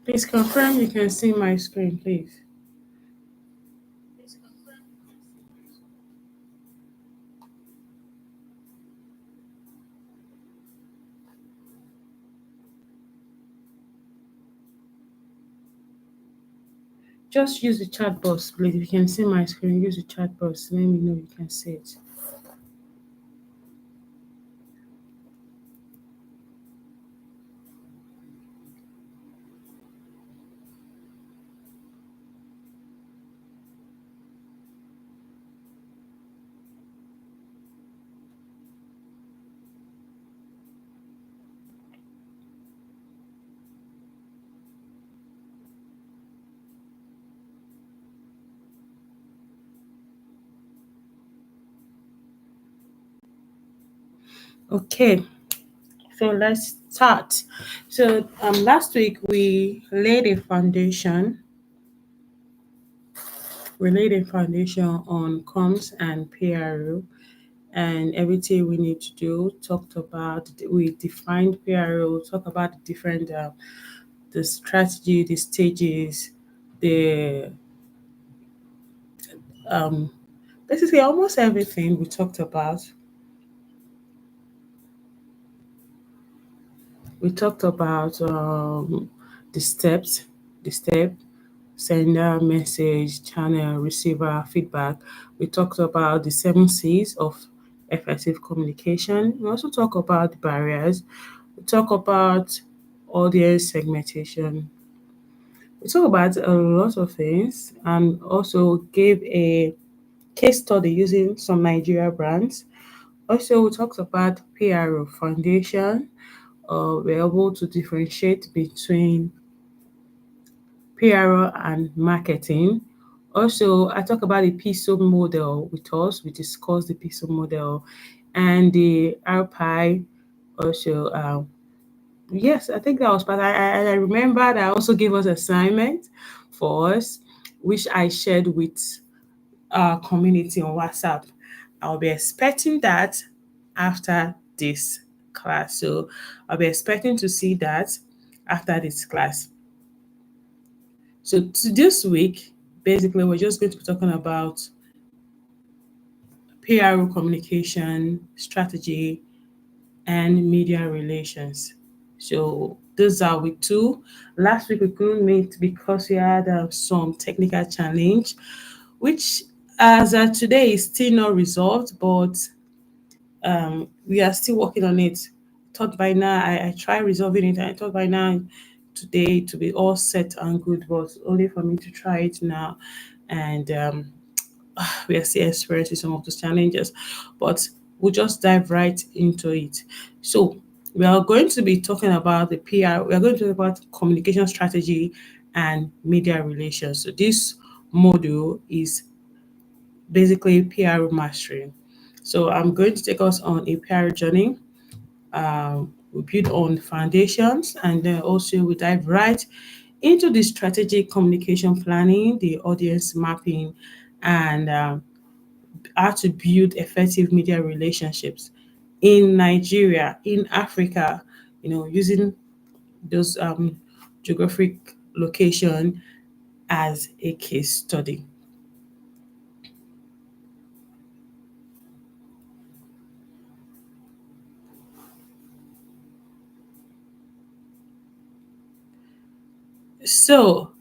Please confirm you can see my screen, please. Just use the chat box, please. If you can see my screen, use the chat box. Let me know you can see it. Okay, so let's start. So last week we laid a foundation. We laid a foundation on comms and PRO and everything we need to do. Talked about we defined PRO. Talk about the different the strategy, the stages, the um basically almost everything we talked about. We talked about the steps, the step, sender, message, channel, receiver, feedback. We talked about the 7 C's of effective communication. We also talk about the barriers. We talk about audience segmentation. We talk about a lot of things and also gave a case study using some Nigeria brands. Also, we talked about PRO foundation. We're able to differentiate between PRO and marketing. Also, I talk about the PISO model with us. We discussed the PISO model and the RPI. Also, yes, I think that was part. I remember that I also gave us assignment for us, which I shared with our community on WhatsApp. I'll be expecting that after this class. So I'll be expecting to see that after this class. So this week, basically, we're just going to be talking about PR communication strategy and media relations. So those are we two. Last week we couldn't meet because we had some technical challenge, which as today is still not resolved, but we are still working on it. Thought by now I try resolving it. I thought by now today to be all set and good, but only for me to try it now, and we are still experiencing some of those challenges, but we'll just dive right into it. So we are going to be talking about the PR. We are going to talk about communication strategy and media relations. So this module is basically PR mastery. So I'm going to take us on a PR journey. We build on foundations and then also we dive right into the strategic communication planning, the audience mapping, and how to build effective media relationships in Nigeria, in Africa, using those geographic location as a case study. So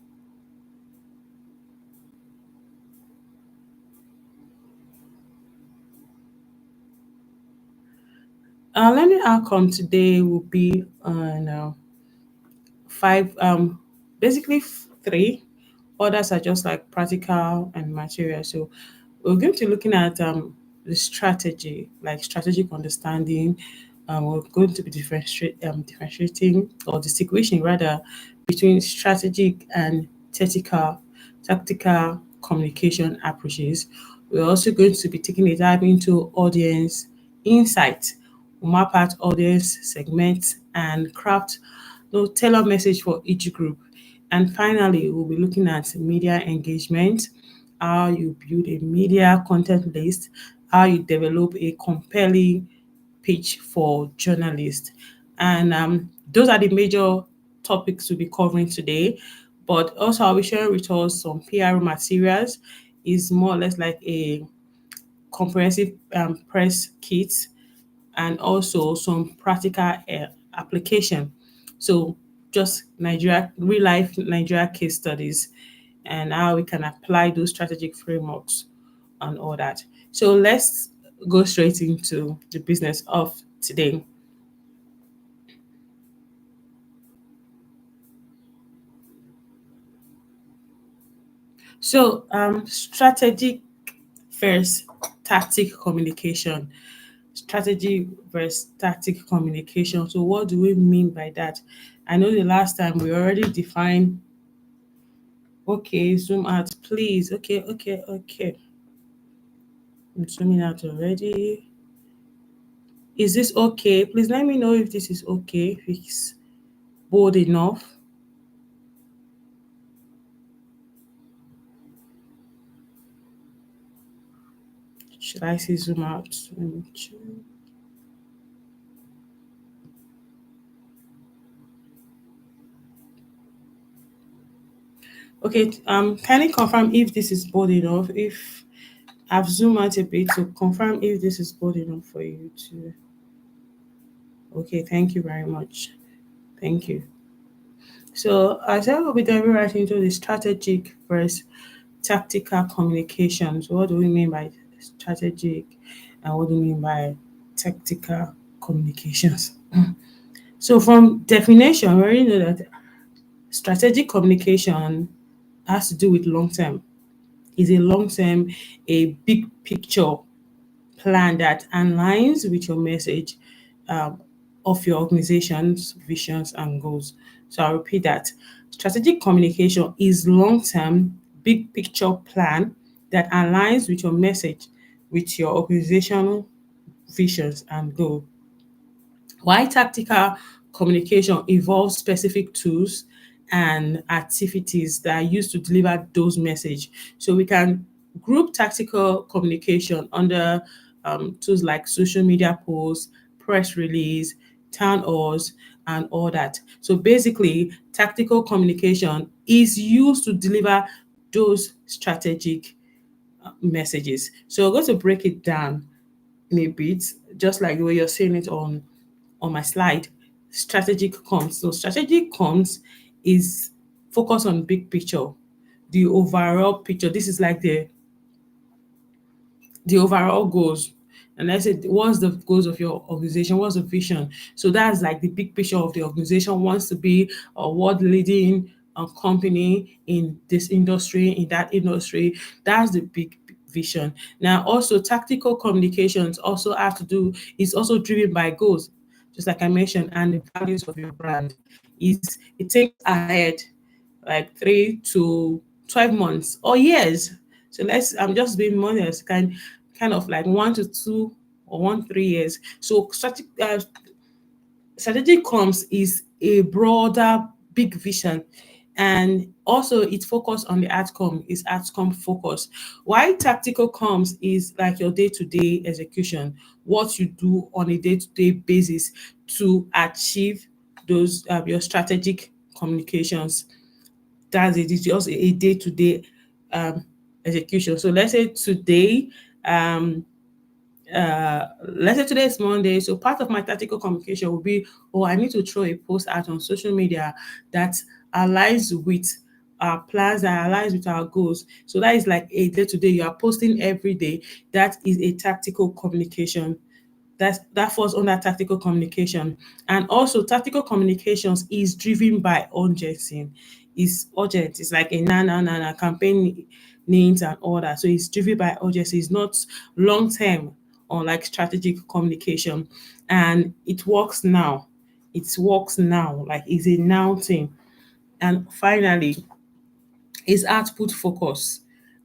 our learning outcome today will be on five, basically three. Others are just like practical and material. So we're going to be looking at the strategy, like strategic understanding. We're going to be differentiating or distinguishing rather between strategic and tactical communication approaches. We're also going to be taking a dive into audience insight. We'll map out audience segments and craft tailor message for each group. And finally, we'll be looking at media engagement, how you build a media content list, how you develop a compelling pitch for journalists. And those are the major topics we'll be covering today. But also, I'll be sharing with us some PR materials. Is more or less like a comprehensive press kit and also some practical application. So just Nigeria, real life Nigeria case studies and how we can apply those strategic frameworks and all that. So let's go straight into the business of today. So strategic versus tactic communication. Strategy versus tactic communication. So what do we mean by that? I know the last time we already defined. Okay, zoom out, please. Okay, okay, okay. I'm zooming out already. Is this okay? Please let me know if this is okay, if it's bold enough. Should I say zoom out? Let me check. Okay, can you confirm if this is bold enough? If I've zoomed out a bit to confirm if this is bold enough for you to. Okay, thank you very much. Thank you. So as I will be diving right into the strategic versus tactical communications. What do we mean by strategic and what do we mean by tactical communications? So from definition, we already know that strategic communication has to do with long term. Is a long term, a big picture plan that aligns with your message um, of your organization's visions and goals. So I'll repeat that. Strategic communication is long term, big picture plan that aligns with your message, with your organizational visions and goals. While tactical communication involves specific tools and activities that are used to deliver those messages. So we can group tactical communication under tools like social media posts, press release, town halls, and all that. So basically, tactical communication is used to deliver those strategic messages. So we're going to break it down in a bit, just like the way you're seeing it on my slide. Strategic comms. So strategic comms is focus on big picture, the overall picture. This is like the overall goals. And I said, what's the goals of your organization? What's the vision? So that's like the big picture of the organization wants to be a world leading company in this industry, in that industry. That's the big vision. Now, also tactical communications also have to do is also driven by goals, just like I mentioned, and the values of your brand. Is it takes ahead like 3 to 12 months or years. So I'm just being modest, kind of like 1 to 2 or 1 3 years. So strategic comms is a broader, big vision. And also it focus on the outcome, is outcome focus. Why tactical comms is like your day-to-day execution, what you do on a day-to-day basis to achieve those your strategic communications. That's it. It's just a day-to-day um, execution. So um, let's say today is Monday. So part of my tactical communication will be, oh, I need to throw a post out on social media that aligns with our plans, that aligns with our goals. So that is like a day-to-day. You are posting every day. That is a tactical communication that falls under tactical communication. And also tactical communications is driven by urgency. It's urgent. It's like a na campaign needs and all that. So it's driven by urgency. It's not long term or like strategic communication. And it works now. It works now. Like it's a now thing. And finally, is output focus.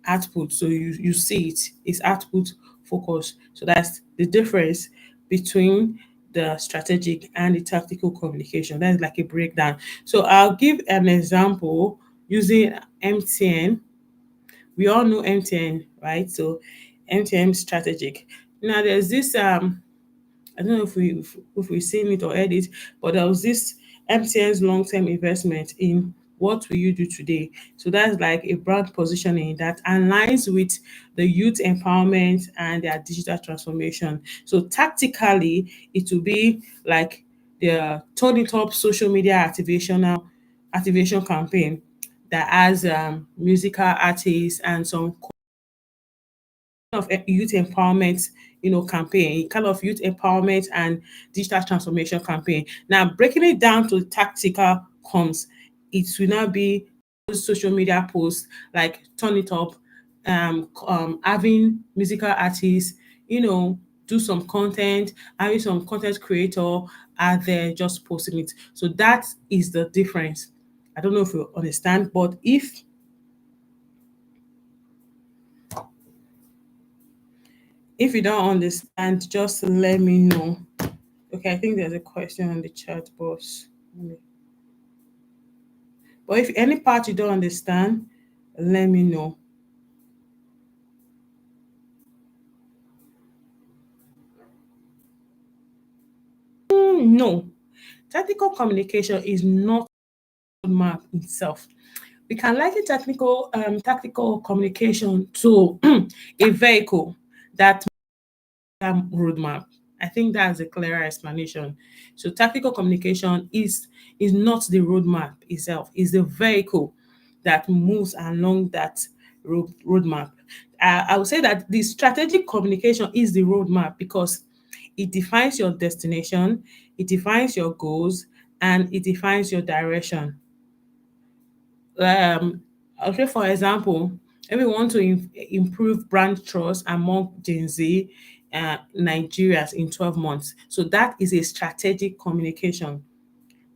Output. So you see it is output focus. So that's the difference between the strategic and the tactical communication. That's like a breakdown. So I'll give an example using MTN. We all know MTN, right? So MTN strategic. Now there's this I don't know if we've seen it or heard it, but there was this MTN's long-term investment in what will you do today. So that's like a brand positioning that aligns with the youth empowerment and their digital transformation. So tactically, it will be like the Turn It Up social media activation campaign that has musical artists and some of youth empowerment, campaign, kind of youth empowerment and digital transformation campaign. Now, breaking it down to tactical comms, it will now be those social media posts like Turn It Up, having musical artists, do some content, having some content creator out there just posting it. So that is the difference. I don't know if you understand, but if you don't understand, just let me know. Okay, I think there's a question on the chat box. But if any part you don't understand, let me know. No, tactical communication is not roadmap itself. We can liken tactical communication to a vehicle that roadmap. I think that's a clearer explanation. So tactical communication is not the roadmap itself, is the vehicle that moves along that roadmap. I would say that the strategic communication is the roadmap because it defines your destination, it defines your goals, and it defines your direction. Okay, for example, if we want to improve brand trust among Gen Z Nigerians in 12 months, so that is a strategic communication.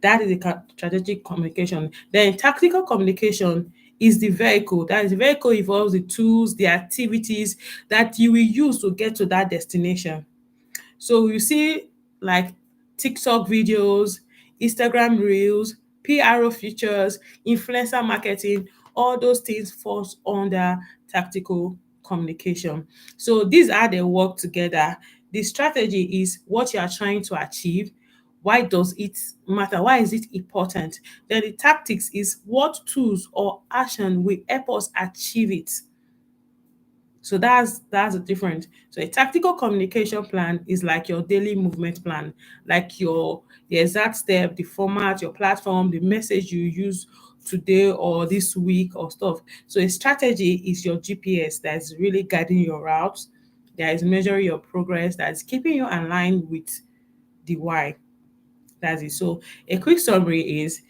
That is a strategic communication. Then tactical communication is the vehicle. That is the vehicle involves the tools, the activities that you will use to get to that destination. So you see like TikTok videos, Instagram reels, PRO features, influencer marketing, all those things falls under tactical communication. So these are the work together. The strategy is what you are trying to achieve. Why does it matter? Why is it important? Then the tactics is what tools or action will help us achieve it. So that's the difference. So a tactical communication plan is like your daily movement plan, like your the exact step, the format, your platform, the message you use today or this week or stuff. So a strategy is your GPS that's really guiding your routes, that is measuring your progress, that's keeping you aligned with the why. That's it. So a quick summary is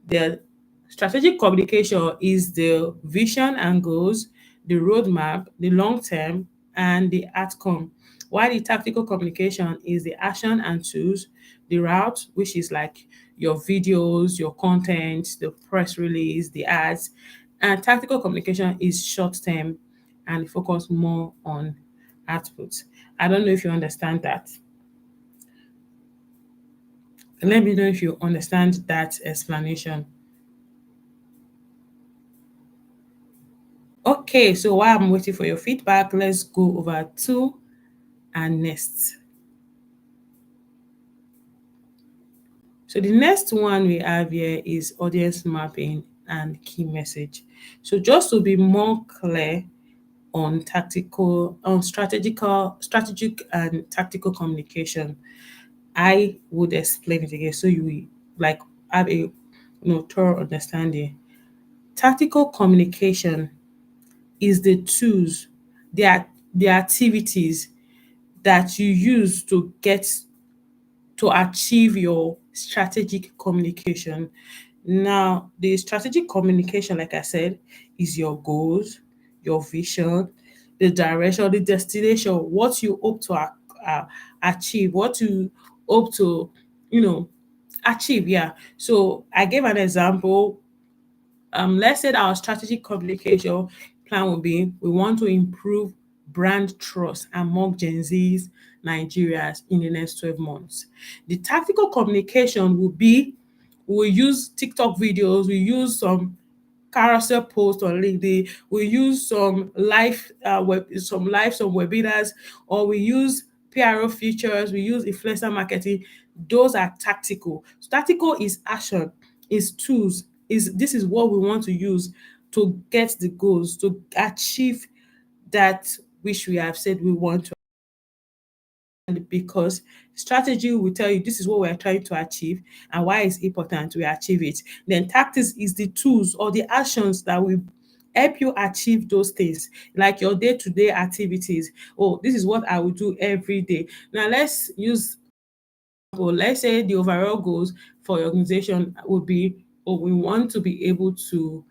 the strategic communication is the vision and goals, the roadmap, the long term, and the outcome. While the tactical communication is the action and tools, the route, which is like your videos, your content, the press release, the ads, and tactical communication is short term and focus more on output. I don't know if you understand that. Let me know if you understand that explanation. Okay, so while I'm waiting for your feedback, let's go over to our next. So the next one we have here is audience mapping and key message. So just to be more clear on strategic and tactical communication, I would explain it again so you will like have a thorough understanding. Tactical communication is the tools, the activities that you use to get to achieve your strategic communication. Now, the strategic communication, like I said, is your goals, your vision, the direction, the destination, what you hope to achieve, what you hope to, you know, achieve. Yeah. So I gave an example. Let's say that our strategic communication plan will be we want to improve brand trust among Gen Zs, Nigerians in the next 12 months. The tactical communication will be we'll use TikTok videos, we use some carousel posts on LinkedIn, we use some webinars, or we use PRO features, we use influencer marketing Those are tactical. So tactical is action, is tools, is this is what we want to use to get the goals, to achieve that which we have said we want to, because strategy will tell you this is what we are trying to achieve and why it's important we achieve it. Then tactics is the tools or the actions that will help you achieve those things, like your day-to-day activities. Oh, this is what I will do every day. Now let's use, or let's say the overall goals for your organization would be, oh, we want to be able to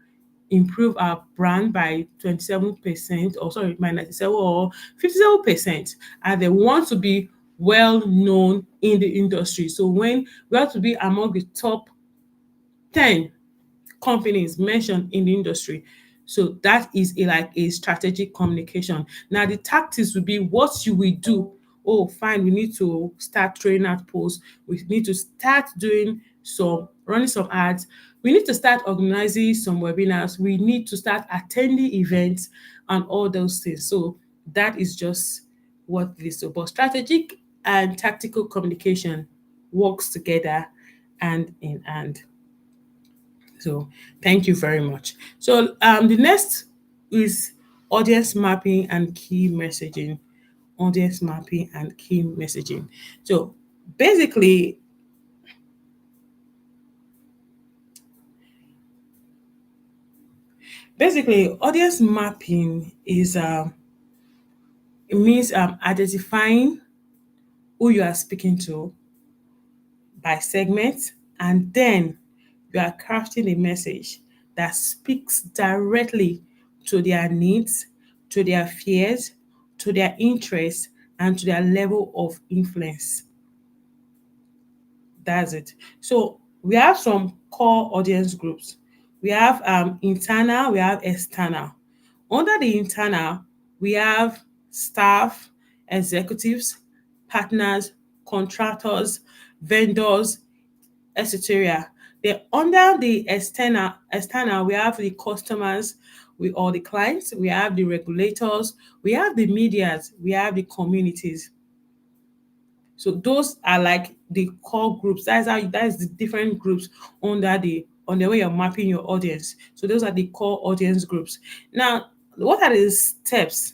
improve our brand by 27%, or sorry, by 97 or 57%. And they want to be well known in the industry. So when we have to be among the top 10 companies mentioned in the industry. So that is like a strategic communication. Now the tactics will be what you will do. Oh, fine, we need to start throwing out posts. We need to start doing some running some ads. We need to start organizing some webinars. We need to start attending events and all those things. So that is just what it is. So, but strategic and tactical communication works together hand in hand. So thank you very much. So the next is audience mapping and key messaging. Audience mapping and key messaging. So basically, audience mapping is it means identifying who you are speaking to by segment, and then you are crafting a message that speaks directly to their needs, to their fears, to their interests, and to their level of influence. That's it. So we have some core audience groups. We have internal, we have external. Under the internal, we have staff, executives, partners, contractors, vendors, etc. Then under the external, we have the customers, we all the clients, we have the regulators, we have the medias, we have the communities. So those are like the core groups. That is the different groups under the on the way you're mapping your audience. So those are the core audience groups. Now, what are the steps,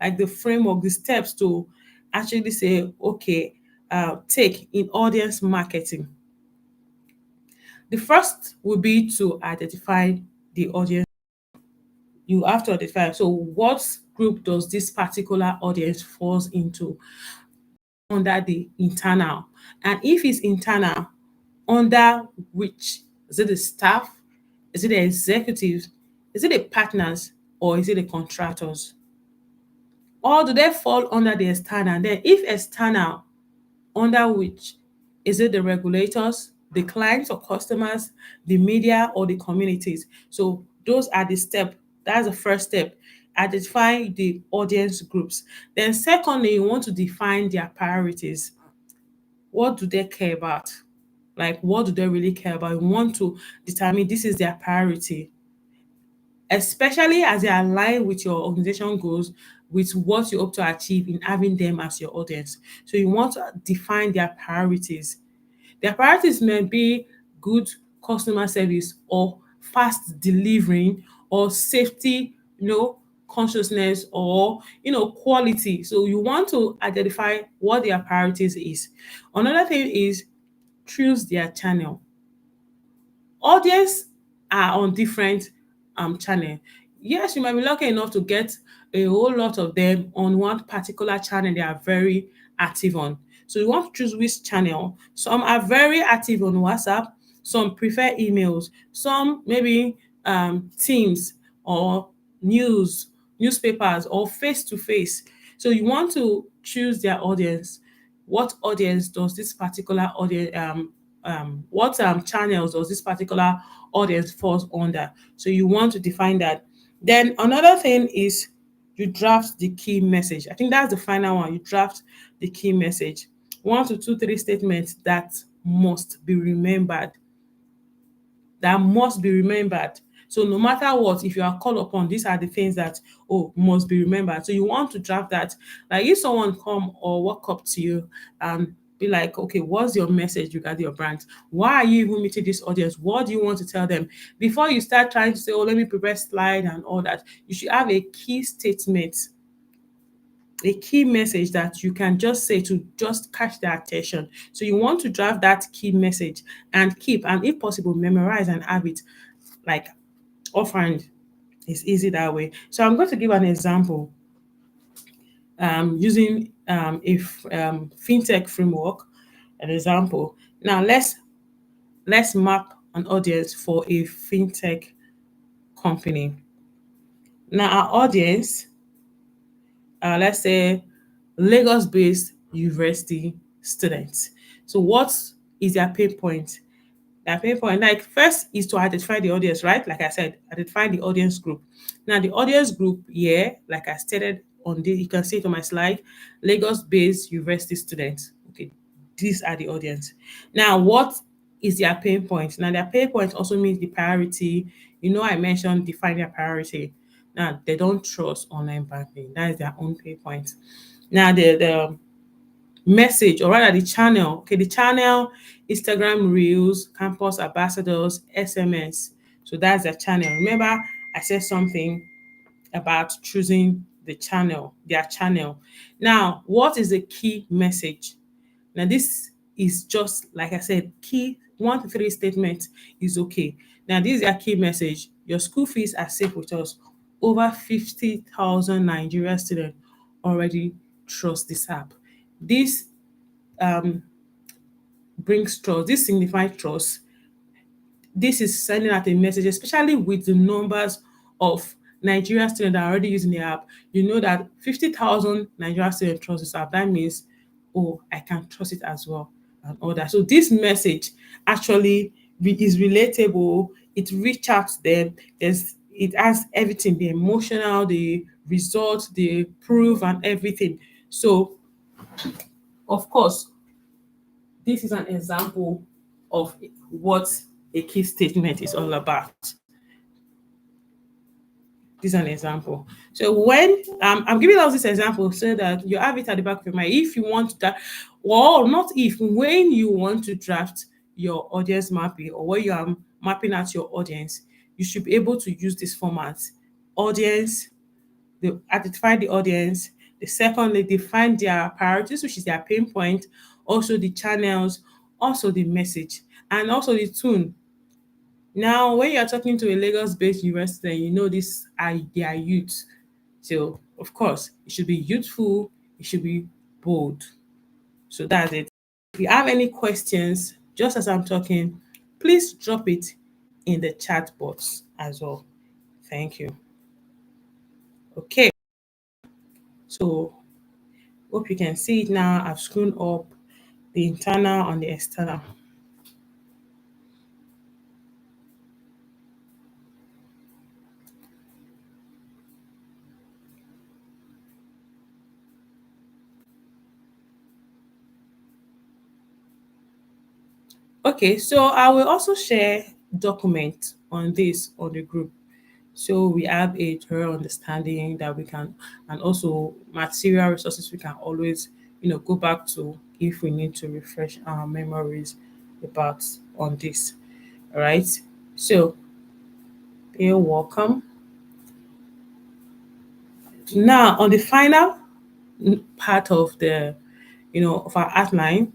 like the framework, the steps to actually say, okay, take in audience marketing? The first will be to identify the audience. You have to identify. So, what group does this particular audience falls into under the internal? And if it's internal, under which is it the staff? Is it the executives? Is it the partners? Or is it the contractors? Or do they fall under the external? Then, if external, under which is it the regulators, the clients or customers, the media or the communities? So those are the step. That's the first step. Identify the audience groups. Then secondly, you want to define their priorities. What do they care about? Like what do they really care about? You want to determine this is their priority, especially as they align with your organization goals, with what you hope to achieve in having them as your audience. So you want to define their priorities. Their priorities may be good customer service or fast delivering or safety, consciousness or quality. So you want to identify what their priorities is. Another thing is choose their channel. Audience are on different channel. Yes, you might be lucky enough to get a whole lot of them on one particular channel they are very active on. So you want to choose which channel. Some are very active on WhatsApp, some prefer emails, some maybe Teams or newspapers or face to face. So you want to choose their audience. What audience does this particular audience what channels does this particular audience falls under? So you want to define that. Then another thing is you draft the key message. I think that's the final one. You draft the key message. One to two, three statements that must be remembered. That must be remembered. So no matter what, if you are called upon, these are the things that must be remembered. So you want to draft that. Like if someone come or walk up to you, be like, okay, what's your message regarding your brand? Why are you even meeting this audience? What do you want to tell them? Before you start trying to say, oh, let me prepare slide and all that, you should have a key statement, a key message that you can just say to just catch their attention. So you want to draft that key message and keep, and if possible, memorize and have it like offhand. It's easy that way. So I'm going to give an example using fintech framework. An example. Now let's map an audience for a fintech company. Now our audience, let's say Lagos-based university students. So what is their pain point? Their pain point, like first is to identify the audience, right? Like I said, identify the audience group. Now the audience group here, like I stated on this, you can see it on my slide, Lagos-based university students. Okay, these are the audience. Now what is their pain point? Now their pain point also means the priority. You know, I mentioned define their priority. Now they don't trust online banking. That is their own pain point. Now the message, or rather the channel. Okay, the channel, Instagram Reels, Campus Ambassadors, SMS. So that's the channel. Remember, I said something about choosing the channel, their channel. Now, what is the key message? Now, this is just like I said, key 1 to 3 statements is okay. Now, this is their key message. Your school fees are safe with us. Over 50,000 Nigerian students already trust this app. This brings trust. This signifies trust. This is sending out a message, especially with the numbers of Nigerian students that are already using the app. You know that 50,000 Nigerian students trust this app. That means, oh, I can trust it as well, and all that. So this message actually is relatable. It reaches out to them. It has everything, the emotional, the result, the proof, and everything. So of course, this is an example of what a key statement is all about. This is an example. So when I'm giving us this example so that you have it at the back of your mind. If you want that, well, not if, when you want to draft your audience mapping, or when you are mapping out your audience, you should be able to use this format. Audience, they identify the audience. The second, they define their priorities, which is their pain point, also the channels, also the message, and also the tune. Now, when you're talking to a Lagos-based university, you know this are their youth. So, of course, it should be youthful, it should be bold. So that's it. If you have any questions, just as I'm talking, please drop it in the chat box as well. Thank you. Okay, so hope you can see it now. I've screwed up the internal and the external. Okay, so I will also share document on this on the group. So we have a thorough understanding that we can, and also material resources we can always, go back to if we need to refresh our memories about on this. All right. So you're welcome. Now on the final part of the, of our outline,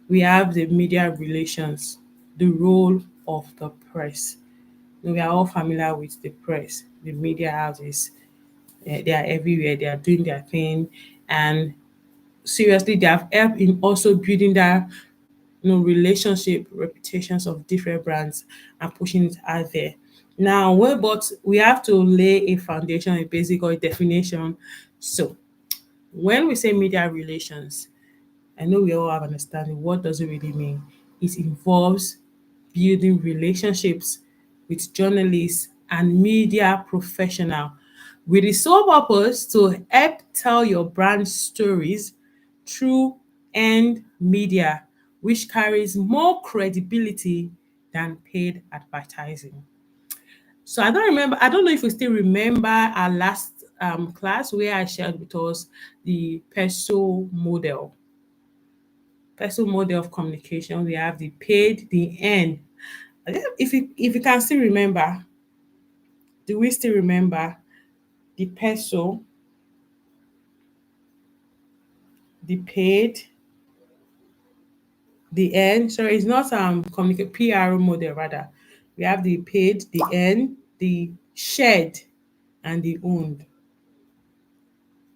we have the media relations, the role of the press. We are all familiar with the press, the media houses. They are everywhere. They are doing their thing, and seriously, they have helped in also building that relationship, reputations of different brands and pushing it out there. Now, well, but we have to lay a foundation, a basic or a definition. So, when we say media relations, I know we all have understanding what does it really mean. It involves building relationships with journalists and media professional with the sole purpose to help tell your brand stories through earned media, which carries more credibility than paid advertising. So I don't know if we still remember our last class where I shared with us the PESO model. Personal model of communication. We have the paid, the earned. If you can still remember, do we still remember the peso, the paid, the N? Sorry, it's not communicate PRO model rather. We have the paid, the N, the shared, and the owned.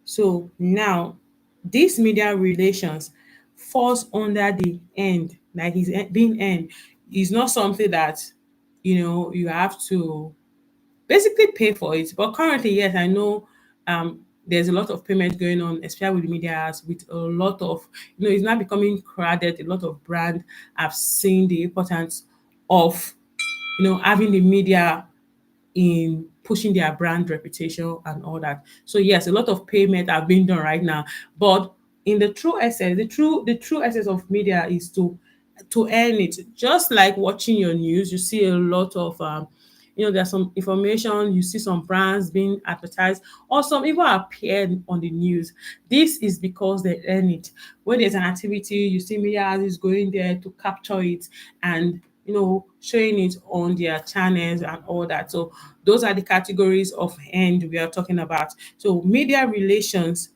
So now these media relations falls under the end, like he's being end. Is not something that you have to basically pay for it. But currently, yes, I know there's a lot of payment going on, especially with medias, with a lot of, it's now becoming crowded. A lot of brand have seen the importance of, having the media in pushing their brand reputation and all that. So yes, a lot of payment are being done right now. But in the true essence, the true essence of media is to earn it. Just like watching your news, you see a lot of there's some information, you see some brands being advertised, or some even appeared on the news. This is because they earn it. When there's an activity, you see media houses going there to capture it and showing it on their channels and all that. So those are the categories of end we are talking about. So media relations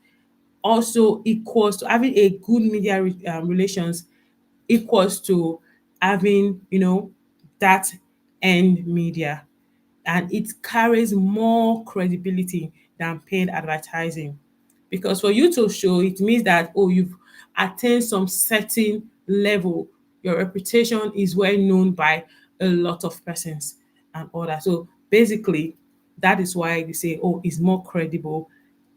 also equals to having a good media relations equals to having that end media, and it carries more credibility than paid advertising. Because for you to show, it means that, oh, you've attained some certain level, your reputation is well known by a lot of persons and all that. So basically, that is why we say, oh, it's more credible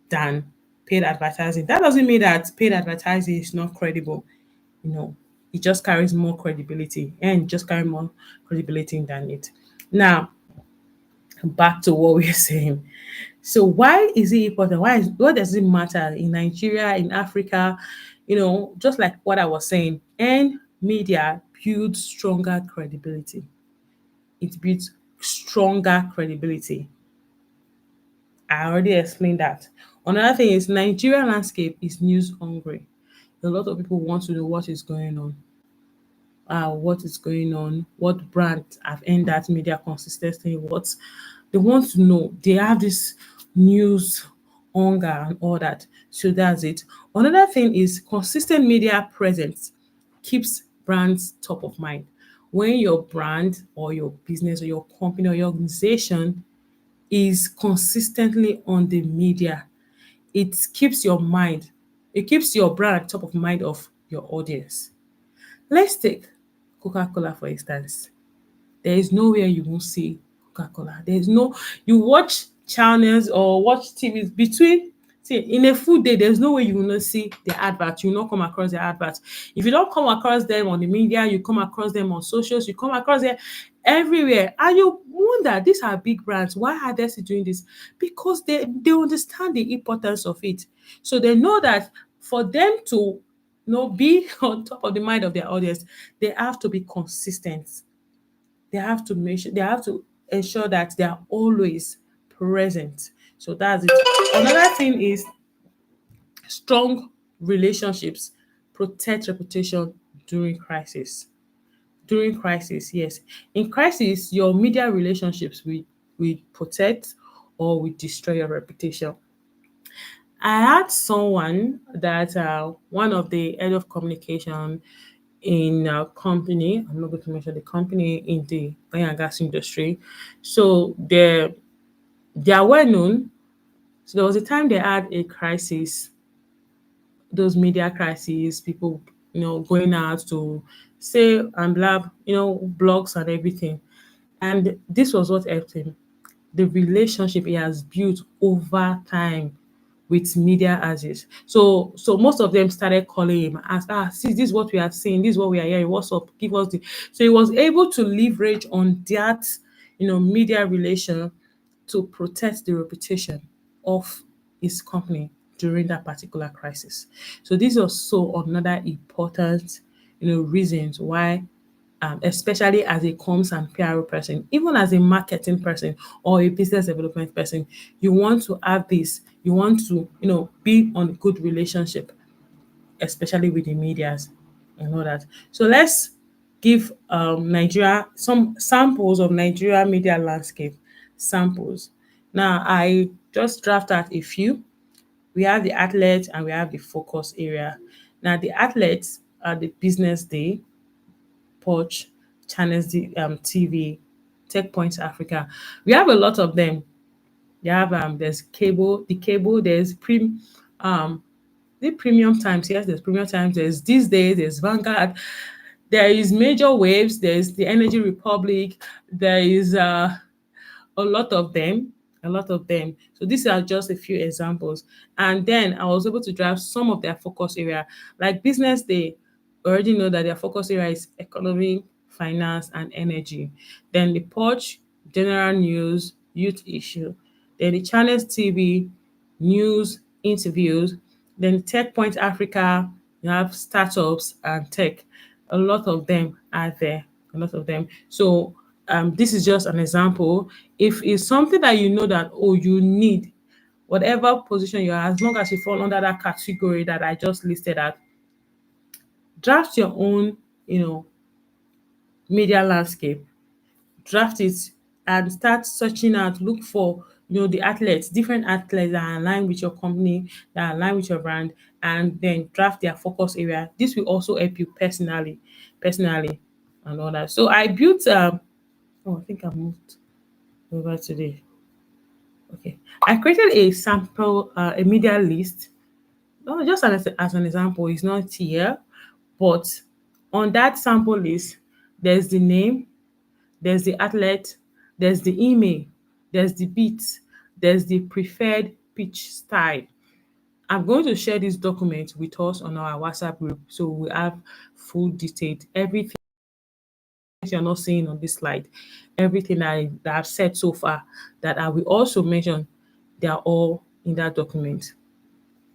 than paid advertising. That doesn't mean that paid advertising is not credible. It just carries more credibility, and just carry more credibility than it. Now, back to what we're saying. So why is it important? What does it matter in Nigeria, in Africa? Just like what I was saying, and media builds stronger credibility. It builds stronger credibility. I already explained that. Another thing is Nigeria landscape is news hungry. A lot of people want to know what is going on, what brands have earned that media consistency, what they want to know. They have this news hunger and all that. So that's it. Another thing is consistent media presence keeps brands top of mind. When your brand or your business or your company or your organization is consistently on the media, it keeps your mind, it keeps your brand top of mind of your audience. Let's take Coca-Cola for instance. There is nowhere you won't see Coca-Cola. There's no, you watch channels or watch TVs between, see, in a full day, there's no way you will not see the advert. You will not come across the advert. If you don't come across them on the media, you come across them on socials, you come across them everywhere. And you wonder, these are big brands. Why are they still doing this? Because they understand the importance of it. So they know that for them to be on top of the mind of their audience, they have to be consistent. They have to ensure that they are always present. So that's it. Another thing is strong relationships protect reputation during crisis. During crisis, yes. In crisis, your media relationships will protect or will destroy your reputation. I had someone that one of the head of communication in a company, I'm not going to mention the company, in the oil and gas industry. So they are well known. So there was a time they had a crisis, those media crises, people, going out to say and blab, blogs and everything. And this was what helped him. The relationship he has built over time with media houses. So most of them started calling him, asked, see, this is what we are seeing, this is what we are hearing, what's up, give us the. So he was able to leverage on that, media relation to protect the reputation of his company during that particular crisis. So this is also another important, reasons why, especially as a comms and PR person, even as a marketing person or a business development person, you want to have this, you want to, be on good relationship, especially with the medias. and all that. So let's give Nigeria some samples of Nigeria media landscape samples. Now I just draft out a few. We have the athletes and we have the focus area. Now the athletes are the Business Day, Poch, Channels TV, Tech Points Africa. We have a lot of them. You have there's cable, there's um the premium times, yes, there's premium times, there's these days, there's Vanguard, there is major waves, there's the Energy Republic, there is a lot of them, a lot of them. So these are just a few examples. And then I was able to draft some of their focus area. Like Business, they already know that their focus area is economy, finance, and energy. Then the Porch, general news, youth issue. Then the Channels TV, news, interviews. Then Tech Point Africa, you have startups and tech. A lot of them are there. A lot of them. So this is just an example. If it's something that you know that you need, whatever position you are, as long as you fall under that category that I just listed at, draft your own, you know, media landscape, draft it and start searching out, look for the athletes, different athletes that are aligned with your company, that are aligned with your brand, and then draft their focus area. This will also help you personally and all that. So I built I think I moved over today. Okay. I created a sample, a media list. No, just as an example, it's not here, but on that sample list, there's the name, there's the athlete, there's the email, there's the beats, there's the preferred pitch style. I'm going to share this document with us on our WhatsApp group so we have full detailed everything you're not seeing on this slide, everything that I've said so far that I will also mention, they are all in that document.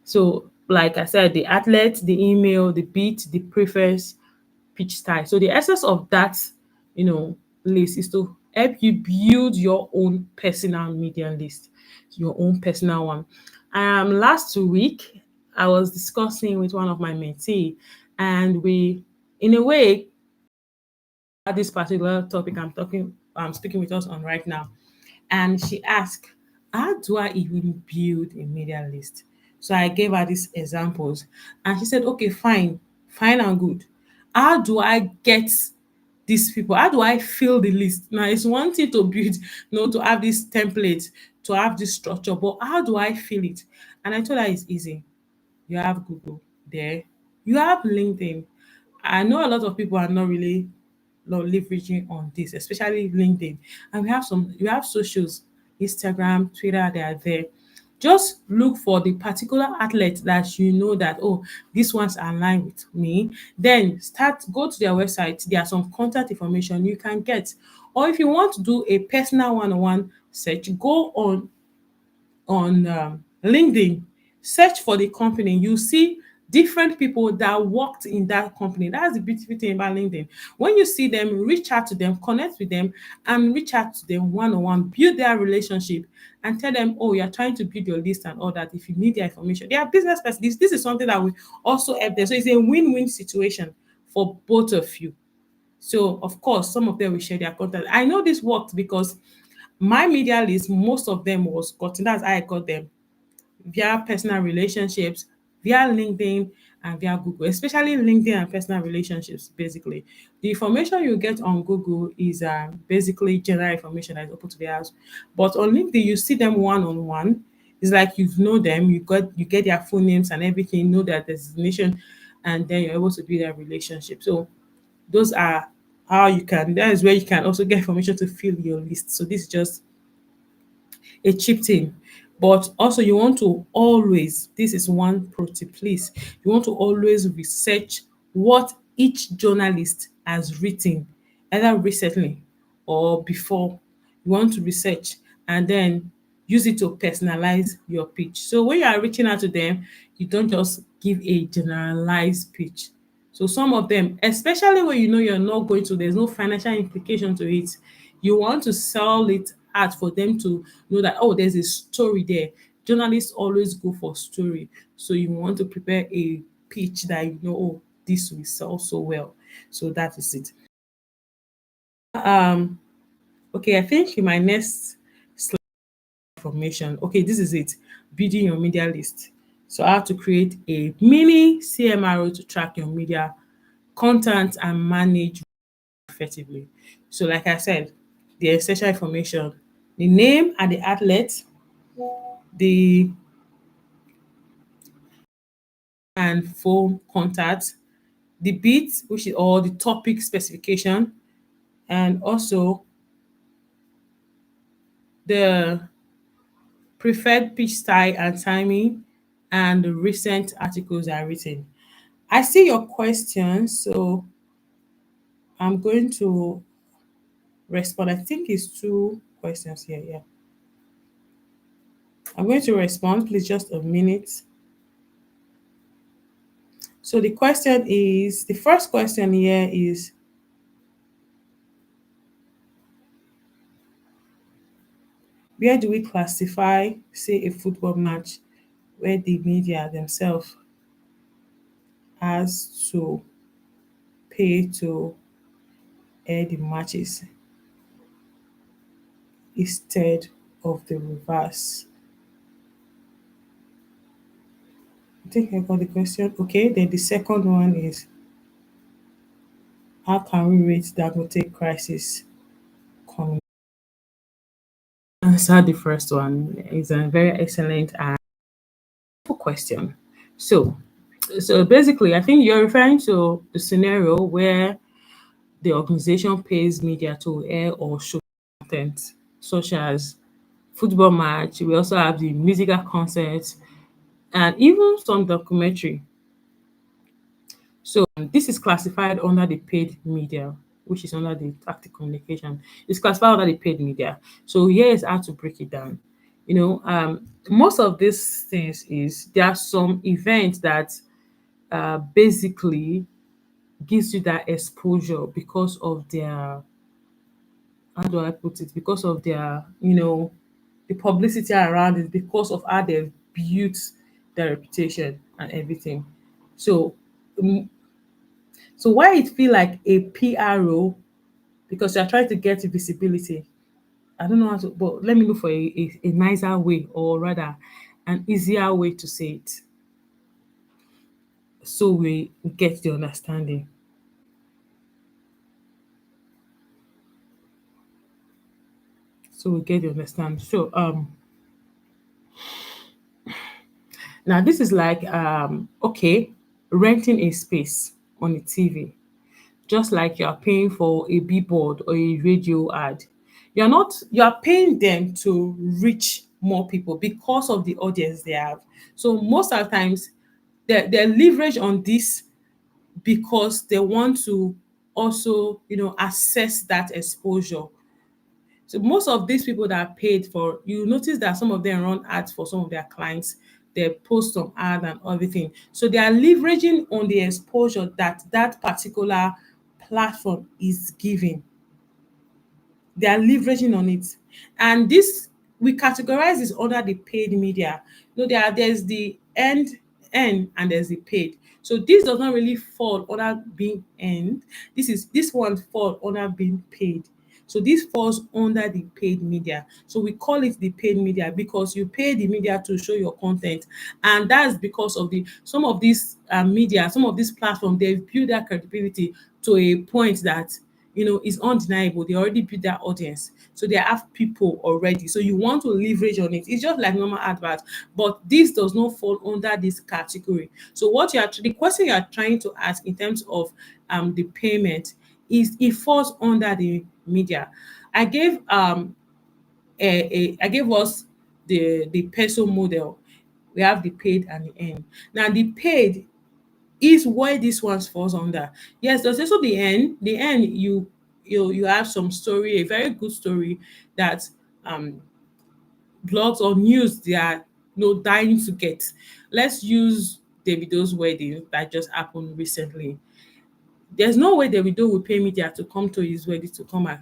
So, like I said, the athlete, the email, the beat, the preference, pitch style. So the essence of that, list is to help you build your own personal media list, your own personal one. Last week I was discussing with one of my mentee, and we, in a way, at this particular topic I'm speaking with us on right now. And she asked, how do I even build a media list? So I gave her these examples and she said, okay, fine and good. How do I get these people? How do I fill the list? Now it's one thing to build, to have this template, to have this structure, but how do I fill it? And I told her it's easy. You have Google there. You have LinkedIn. I know a lot of people are not really leveraging on this, especially LinkedIn. And we have socials, Instagram, Twitter, they are there. Just look for the particular athlete that you know that, these ones are aligned with me. Then go to their website. There are some contact information you can get. Or if you want to do a personal one-on-one search, go on LinkedIn, search for the company. You see different people that worked in that company. That's the beautiful thing about LinkedIn. When you see them, reach out to them, connect with them, and reach out to them one on one, build their relationship, and tell them, you're trying to build your list and all that. If you need their information, they are business person. This is something that will also help them. So it's a win-win situation for both of you. So of course, some of them will share their content. I know this worked because my media list, most of them was gotten. That's how I got them, via personal relationships, via LinkedIn, and via Google, especially LinkedIn and personal relationships. Basically, the information you get on Google is basically general information that is open to the house, but on LinkedIn you see them one on one. It's like you know them, you get their full names and everything, know their designation, and then you're able to build a relationship. So those are how you can. That is where you can also get information to fill your list. So this is just a cheap thing. But also you want to always, this is one pro tip, please. You want to always research what each journalist has written, either recently or before. You want to research and then use it to personalize your pitch. So when you are reaching out to them, you don't just give a generalized pitch. So some of them, especially when you know you're not going to, there's no financial implication to it, you want to sell it out for them to know that, there's a story there. Journalists always go for story. So you want to prepare a pitch that you know, this will sell so well. So that is it. Um, okay, I think in my next slide information, okay, this is it. Building your media list. So I have to create a mini CMRO to track your media content and manage effectively. So like I said, the essential information, the name and the outlet, the and phone contact, the beat, which is or the topic specification, and also the preferred pitch style and timing, and the recent articles are written. I see your question, so I'm going to respond. I think it's two questions here. Yeah, I'm going to respond. Please, just a minute. So the first question here is, where do we classify, say, a football match where the media themselves has to pay to air the matches instead of the reverse? I think I got the question. Okay, then the second one is, how can we rate Dangote crisis coming? Answer the first one. It's a very excellent and question. So, so basically, I think you're referring to the scenario where the organization pays media to air or show content, such as football match. We also have the musical concerts and even some documentary. So this is classified under the paid media, which is under the tactic communication. It's classified under the paid media. So here is how to break it down. Most of these things is there are some events that basically gives you that exposure because of their, how do I put it? Because of their, the publicity around it, because of how they've built their reputation and everything. So, mm, so why it feel like a PRO? Because you're trying to get visibility. I don't know how to, but let me look for a nicer way, or rather, an easier way to say it, so we get the understanding. So we get the understanding. So now this is like okay, renting a space on a TV, just like you are paying for a billboard or a radio ad. You are paying them to reach more people because of the audience they have. So most of the times they leverage on this because they want to also, assess that exposure. So most of these people that are paid for, you notice that some of them run ads for some of their clients. They post some ad and everything. So they are leveraging on the exposure that that particular platform is giving. They are leveraging on it. And this, we categorize this under the paid media. There's the end and there's the paid. So this does not really fall under being earned. This one fall under being paid. So this falls under the paid media. So we call it the paid media because you pay the media to show your content, and that's because of the some of these media, some of these platforms, they've built their credibility to a point that is undeniable. They already built their audience, so they have people already. So you want to leverage on it. It's just like normal advert, but this does not fall under this category. So the question you are trying to ask in terms of the payment is, it falls under the media. I gave I gave us the peso model. We have the paid and the earned. Now the paid is why this one falls under. Yes, there's also the end. The end, you have some story, a very good story that um blogs or news they are dying to get. Let's use Davido's wedding that just happened recently. There's no way Davido will pay media to come to his wedding to come and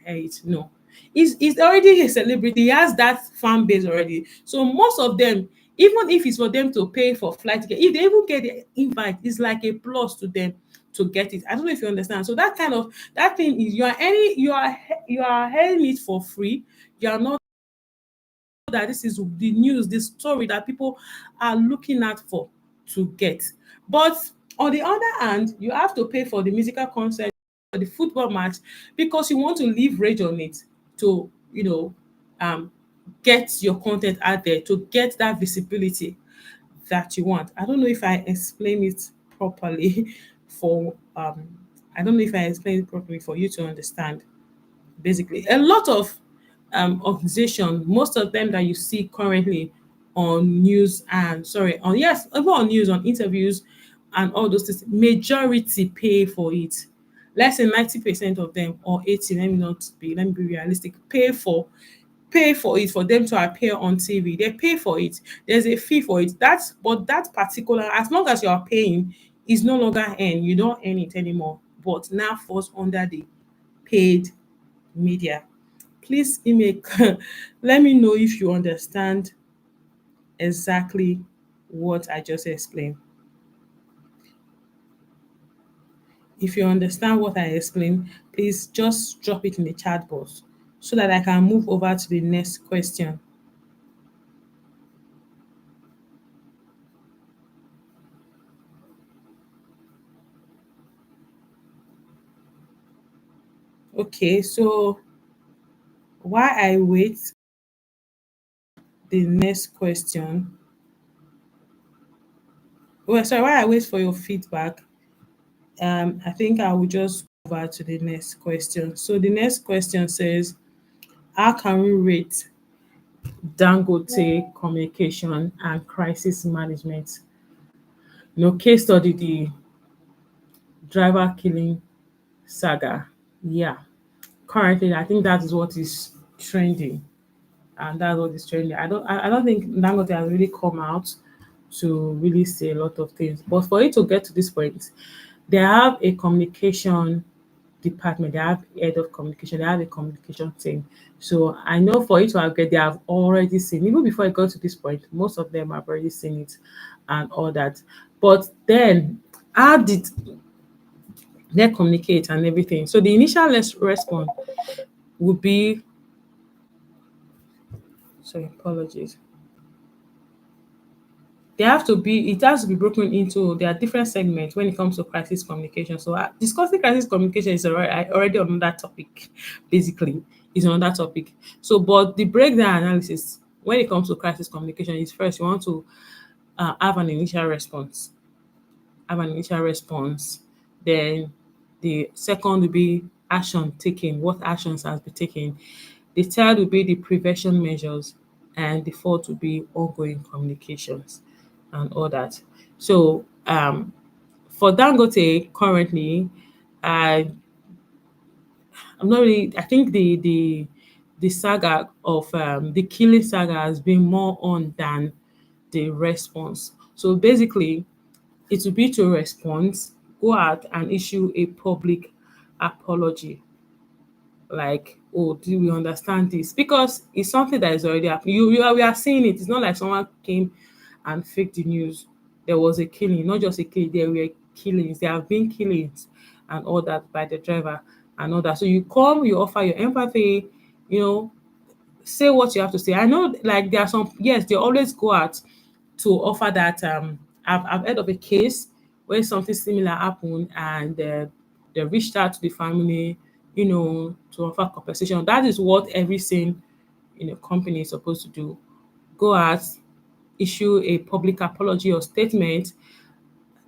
air it. No. He's already a celebrity. He has that fan base already. So most of them, Even if it's for them to pay for flight ticket, if they even get the invite, it's like a plus to them to get it. I don't know if you understand. So that kind of that thing is you are hearing it for free. You are not that this is the news, the story that people are looking at for to get. But on the other hand, you have to pay for the musical concert or the football match because you want to leverage on it to, um, get your content out there, to get that visibility that you want. I don't know if I explain it properly for I don't know if I explain it properly for you to understand. Basically, a lot of organization, most of them that you see currently on news and sorry on yes even on news, on interviews and all those things, majority pay for it. Let's say 90% of them, or 80, let me be realistic, pay for it for them to appear on TV. They pay for it. There's a fee for it. That's but that particular, as long as you are paying, is no longer earn. You don't earn it anymore. But now falls under the paid media. Please give me let me know if you understand exactly what I just explained. If you understand what I explained, please just drop it in the chat box so that I can move over to the next question. Okay, so while I wait the next question, well, sorry, while I wait for your feedback, I think I will just go over to the next question. So the next question says, how can we rate Dangote communication and crisis management? Case study, the driver killing saga. Yeah, currently, I think that is what is trending, and that's what is trending. I don't think Dangote has really come out to really say a lot of things. But for it to get to this point, they have a communication department, they have head of communication, they have a communication team. So I know for it to have get, they have already seen, even before it got to this point, most of them have already seen it and all that. But then how did they communicate and everything? So the initial response would be, sorry, apologies. They have to be it has to be broken into, there are different segments when it comes to crisis communication. So discussing crisis communication is already on that topic. Basically, is another topic. So but the breakdown analysis when it comes to crisis communication is, first you want to have an initial response, then the second will be action taken, what actions has been taken. The third will be the prevention measures, and the fourth will be ongoing communications and all that. So for Dangote currently, I I'm not really. I think the saga of the killing saga has been more on than the response. So basically, it will be to respond, go out and issue a public apology. Like, oh, do we understand this? Because it's something that is already happening. We are seeing it. It's not like someone came and faked the news. There was a killing, not just a killing, there were killings. There have been killings and all that by the driver and all that. So you come, you offer your empathy, you know, say what you have to say. I know, like, there are some, yes, they always go out to offer that. I've heard of a case where something similar happened, and they reached out to the family, to offer compensation. That is what every sane, company is supposed to do. Go out, issue a public apology or statement,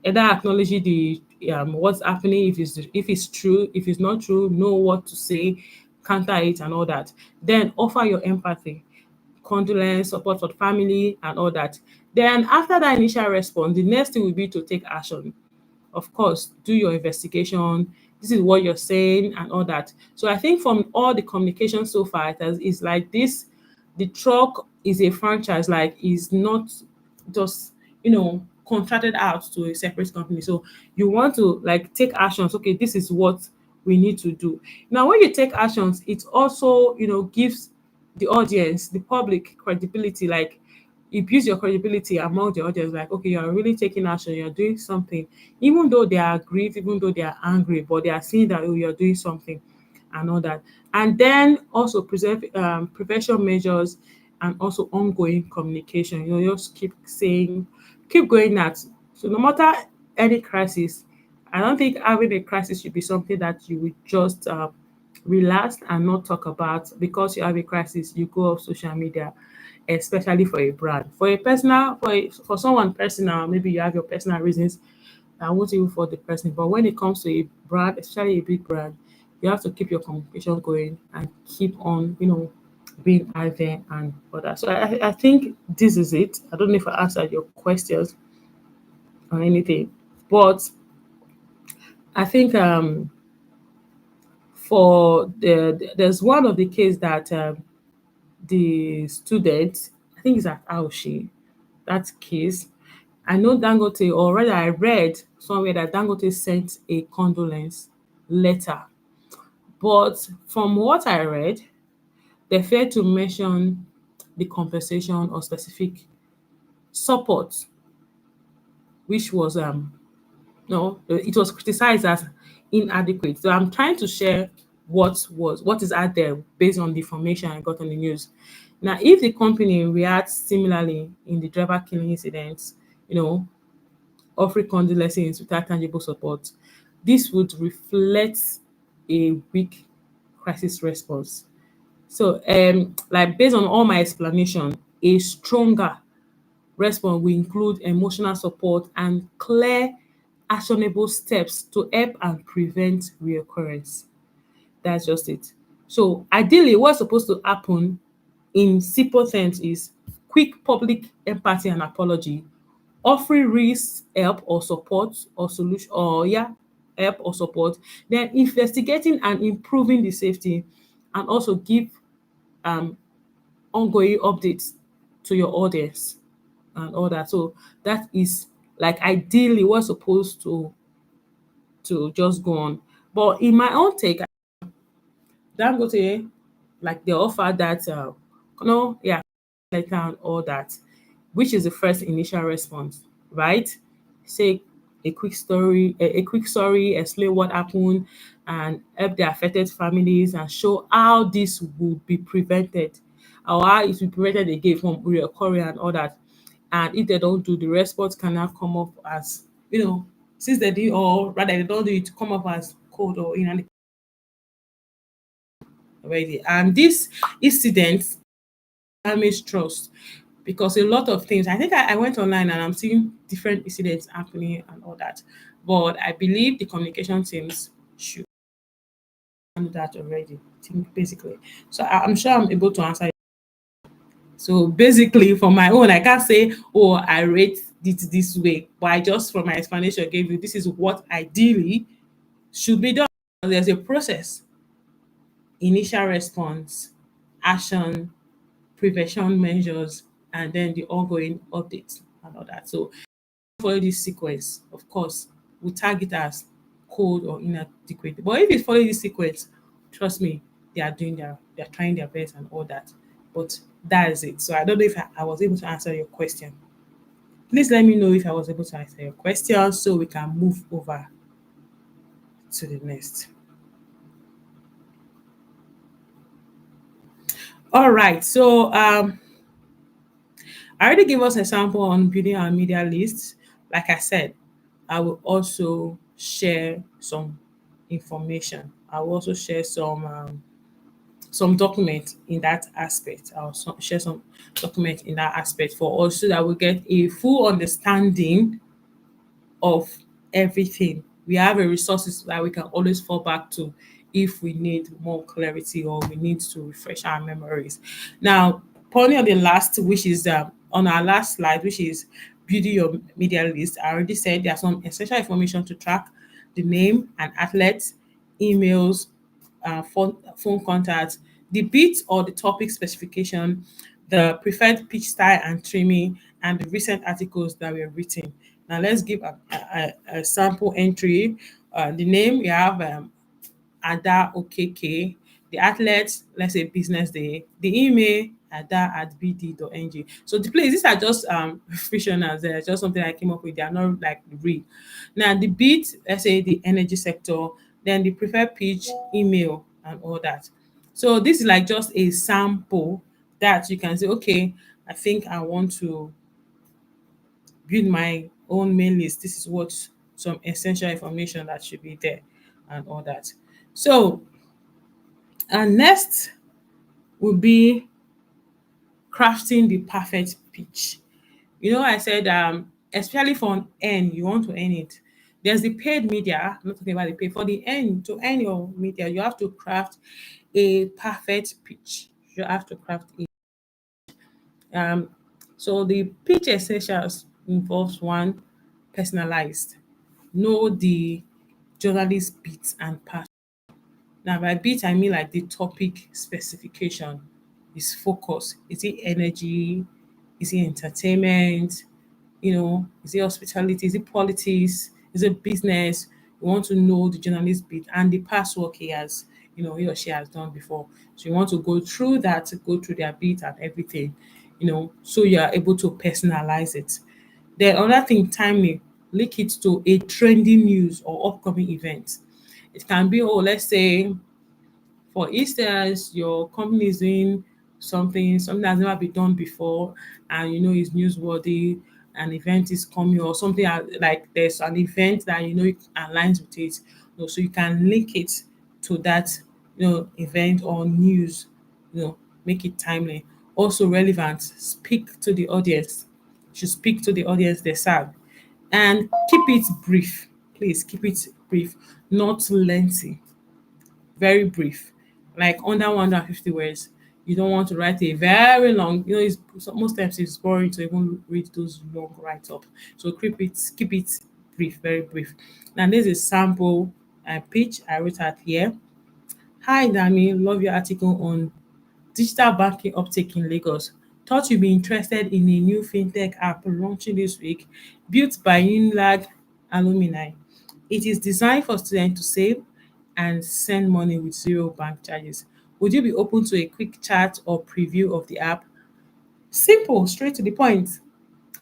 either acknowledge the what's happening, if it's true, if it's not true, know what to say, counter it and all that. Then offer your empathy, condolence, support for the family and all that. Then after that initial response, the next thing will be to take action. Of course, do your investigation. This is what you're saying and all that. So I think from all the communication so far, it's like this: the truck is a franchise, like is not just contracted out to a separate company. So you want to like take actions. Okay, this is what we need to do. Now, when you take actions, it also gives the audience, the public credibility. Like, it builds your credibility among the audience. Like, okay, you're really taking action, you're doing something, even though they are aggrieved, even though they are angry, but they are seeing that, oh, you're doing something and all that. And then also preserve prevention measures and also ongoing communication. You know, just keep saying, keep going at. So no matter any crisis, I don't think having a crisis should be something that you would just relax and not talk about. Because you have a crisis, you go off social media, especially for a brand. For a personal, for someone personal, maybe you have your personal reasons. I won't even for the person. But when it comes to a brand, especially a big brand, you have to keep your communication going and keep on, being out there and all that. So I think this is it. I don't know if I answered your questions or anything, but I think there's one of the case that the student, I think it's at Aoshi, that case. I know Dangote, or rather I read somewhere that Dangote sent a condolence letter. But from what I read, they failed to mention the compensation or specific support, which was no, it was criticized as inadequate. So I'm trying to share what is out there based on the information I got on the news. Now, if the company reacts similarly in the driver killing incidents, you know, offering condolences without tangible support, this would reflect a weak crisis response. So, like based on all my explanation, a stronger response will include emotional support and clear, actionable steps to help and prevent reoccurrence. That's just it. So ideally, what's supposed to happen in simple terms is quick public empathy and apology, offering risk, help or support or solution, or yeah, help or support, then investigating and improving the safety, and also give um ongoing updates to your audience and all that. So that is like ideally what's supposed to just go on. But in my own take, Dangote, like they offer that, no, yeah, letter and all that, which is the first initial response, right? Say a quick story, a quick story, explain what happened, and help the affected families and show how this would be prevented, or how it will be prevented again from reoccurring and all that. And if they don't do, the response can now come up as, since they do, or rather they don't do it, to come up as code or inadequate already. And this incident damage trust, because a lot of things, I think I went online and I'm seeing different incidents happening and all that. But I believe the communication teams should handle that already, I think basically. So I'm sure I'm able to answer. So basically, for my own, I can't say, oh, I rate it this way, but I just, from my explanation, gave you this is what ideally should be done. There's a process: initial response, action, prevention measures, and then the ongoing updates and all that. So follow this sequence, of course, we tag it as cold or inadequate. But if you follow this sequence, trust me, they're trying their best and all that. But that is it. So I don't know if I was able to answer your question. Please let me know if I was able to answer your question so we can move over to the next. All right. So I already gave us a sample on building our media list. Like I said, I will also share some information. I will also share some document in that aspect. Share some document in that aspect for us so that we get a full understanding of everything. We have a resources that we can always fall back to if we need more clarity or we need to refresh our memories. Now, pulling on the last, which is on our last slide, which is building your media list. I already said there's some essential information to track: the name and athletes, emails, phone contacts, the beat or the topic specification, the preferred pitch style and trimming, and the recent articles that were written. Now let's give a sample entry. The name, we have Ada Okeke. The outlet, let's say Business Day. The email, ada@bd.ng. So the place, these are just fictionals. They're just something I came up with. They are not like real. Now the bit, let's say the energy sector, then the preferred pitch, email, and all that. So this is like just a sample that you can say, okay, I think I want to build my own mail list. This is what some essential information that should be there and all that. So, and next will be crafting the perfect pitch. I said, especially for an earn, you want to earn it. There's the paid media. I'm not talking about the paid. For the earn, to earn your media, you have to craft a perfect pitch. You have to craft it. Um, so the pitch essentials involves one, personalized. Know the journalist beats and parts. Now by beat I mean like the topic specification, is focus. Is it energy? Is it entertainment? Is it hospitality? Is it politics? Is it business? You want to know the journalist bit and the past work he or she has done before. So you want to go through that, go through their bit and everything, so you are able to personalize it. The other thing, timely, link it to a trending news or upcoming event. It can be, oh, let's say for instance, your company is doing something that's never been done before, and it's newsworthy. An event is coming, or something like there's an event that it aligns with it. So you can link it to that event or news. Make it timely, also relevant. Speak to the audience. Should speak to the audience they serve, and keep it brief. Please keep it brief, not lengthy, very brief, like under 150 words. You don't want to write a very long, most times it's boring to even read those long write up. So keep it brief, very brief. Now there's a sample pitch I wrote out here. Hi Dami, love your article on digital banking uptake in Lagos. Thought you'd be interested in a new fintech app launching this week, built by Unilag alumni. It is designed for students to save and send money with zero bank charges. Would you be open to a quick chat or preview of the app? Simple, straight to the point,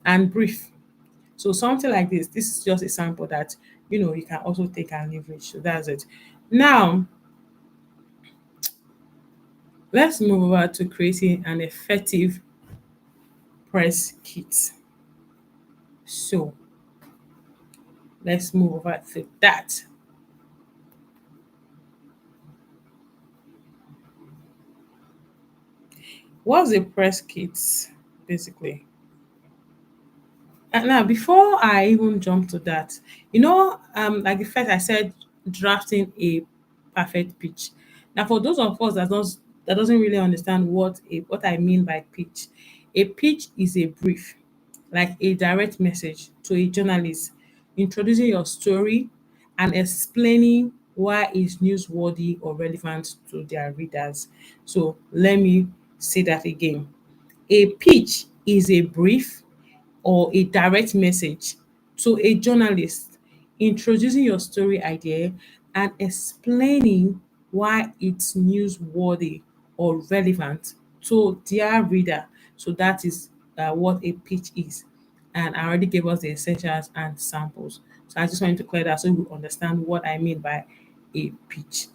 and brief. So something like this. This is just a sample that you can also take and leverage. So that's it. Now let's move over to creating an effective press kit. So let's move over to that. What's a press kit basically? And now, before I even jump to that, like the first I said, drafting a perfect pitch. Now, for those of us that doesn't really understand what I mean by pitch, a pitch is a brief, like a direct message to a journalist, introducing your story and explaining why it's newsworthy or relevant to their readers. So let me say that again. A pitch is a brief or a direct message to a journalist, introducing your story idea and explaining why it's newsworthy or relevant to their reader. So that is what a pitch is. And I already gave us the essentials and samples. So I just wanted to clear that so you understand what I mean by a pitch.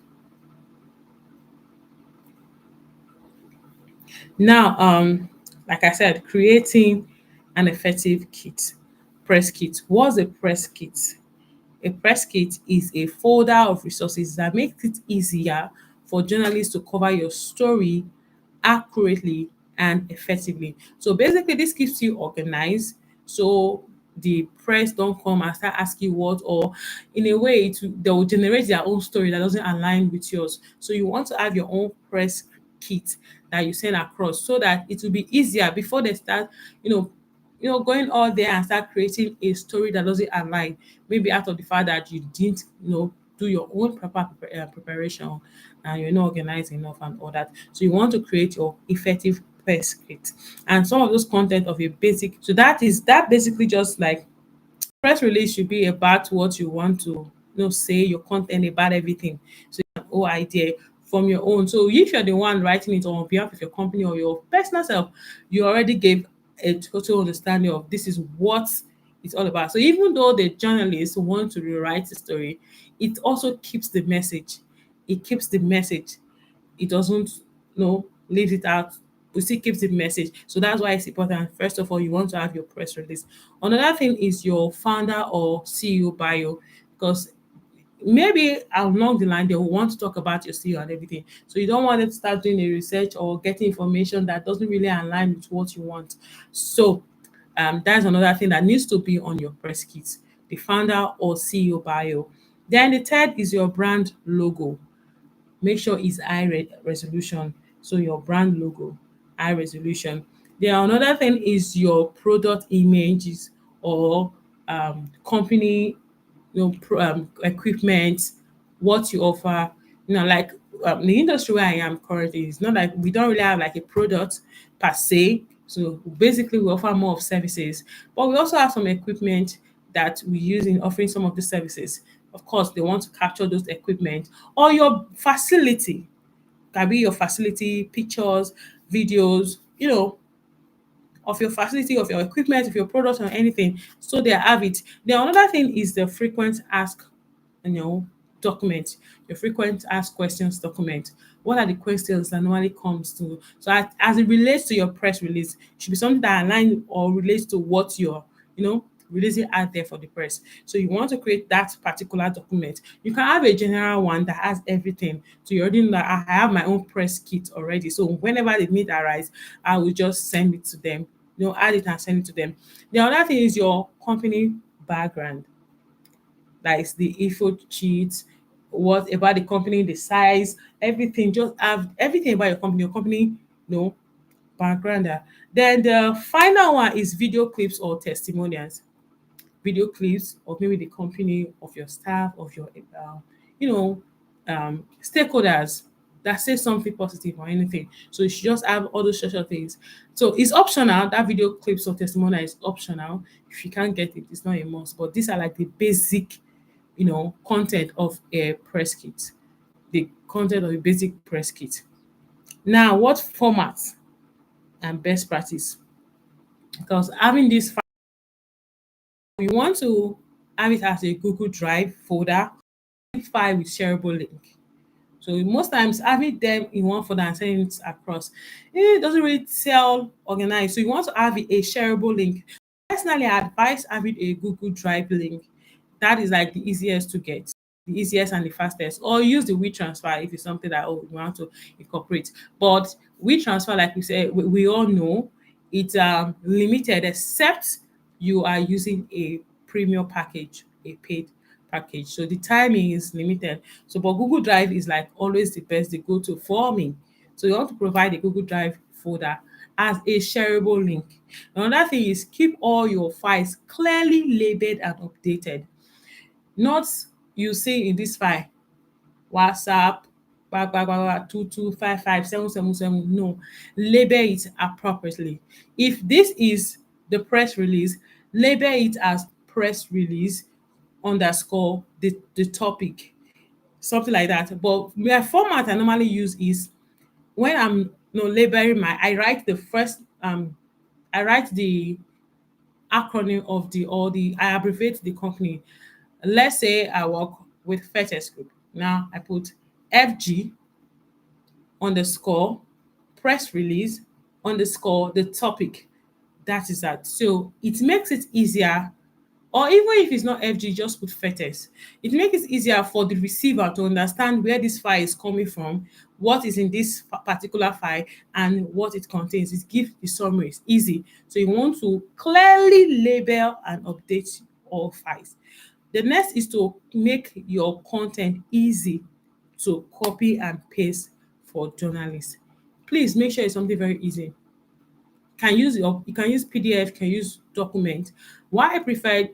Now, like I said, creating an effective kit, press kit. What's a press kit? A press kit is a folder of resources that makes it easier for journalists to cover your story accurately and effectively. So basically, this keeps you organized. So the press don't come and start asking what, or in a way, they will generate their own story that doesn't align with yours. So you want to have your own press kit that you send across so that it will be easier before they start, going out there and start creating a story that doesn't align. Maybe out of the fact that you didn't, do your own proper preparation and you're not organized enough and all that. So you want to create your effective press script and some of those content of a basic. So that basically just like press release should be about what you want to say, your content about everything. So you have no idea from your own. So if you're the one writing it on behalf of your company or your personal self, you already gave a total understanding of this is what it's all about. So even though the journalists want to rewrite the story, it also keeps the message. It keeps the message. It doesn't, leaves it out. We still keeps the message. So that's why it's important. First of all, you want to have your press release. Another thing is your founder or CEO bio, because maybe along the line they will want to talk about your CEO and everything. So you don't want them to start doing a research or getting information that doesn't really align with what you want. So that's another thing that needs to be on your press kit, the founder or CEO bio. Then the third is your brand logo. Make sure it's resolution. So your brand logo, high resolution. Then another thing is your product images or company, equipment, what you offer. Like the industry where I am currently, it's not like we don't really have like a product per se. So basically, we offer more of services, but we also have some equipment that we use in offering some of the services. Of course, they want to capture those equipment or your facility. Can be your facility, pictures, videos, of your facility, of your equipment, of your products or anything. So they have it. Then another thing is the frequent ask, you know, document, your frequent ask questions document. What are the questions that normally comes to? So as it relates to your press release, it should be something that align or relates to what you're, releasing out there for the press. So you want to create that particular document. You can have a general one that has everything. So you already know that I have my own press kit already. So whenever the need arise, I will just send it to them. Add it and send it to them. The other thing is your company background, like the info sheet, what about the company, the size, everything. Just have everything about your company, background. Then the final one is video clips or testimonials. Video clips of maybe the company, of your staff, of your you know stakeholders that say something positive or anything. So you should just have all those social things. So it's optional. That video clips or testimonial is optional. If you can't get it, it's not a must. But these are like the basic, content of a press kit. The content of a basic press kit. Now, what format and best practice? Because having this we want to have it as a Google Drive folder, file with shareable link. So most times having them in one folder and sending it across, it doesn't really tell organized. So you want to have a shareable link. Personally, I advise having a Google Drive link. That is like the easiest to get, the easiest and the fastest. Or use the WeTransfer if it's something that we want to incorporate. But WeTransfer, like we said, we all know it's limited except you are using a premium package, a paid package. So the timing is limited. So, but Google Drive is like always the best, the go-to for me. So you want to provide a Google Drive folder as a shareable link. Another thing is keep all your files clearly labeled and updated. Not you see in this file, WhatsApp, 2255 777. No, label it appropriately. If this is the press release, label it as press release underscore the topic, something like that. But my format I normally use is when I'm labeling I write the first I write the acronym of I abbreviate the company. Let's say I work with Fetes Group. Now I put FG underscore press release underscore the topic. That is that. So it makes it easier, or even if it's not FG, just put fetus. It makes it easier for the receiver to understand where this file is coming from, what is in this particular file, and what it contains. It gives the summary. It's easy. So you want to clearly label and update all files. The next is to make your content easy to copy and paste for journalists. Please make sure it's something very easy. You can use PDF, can use document. Why I prefer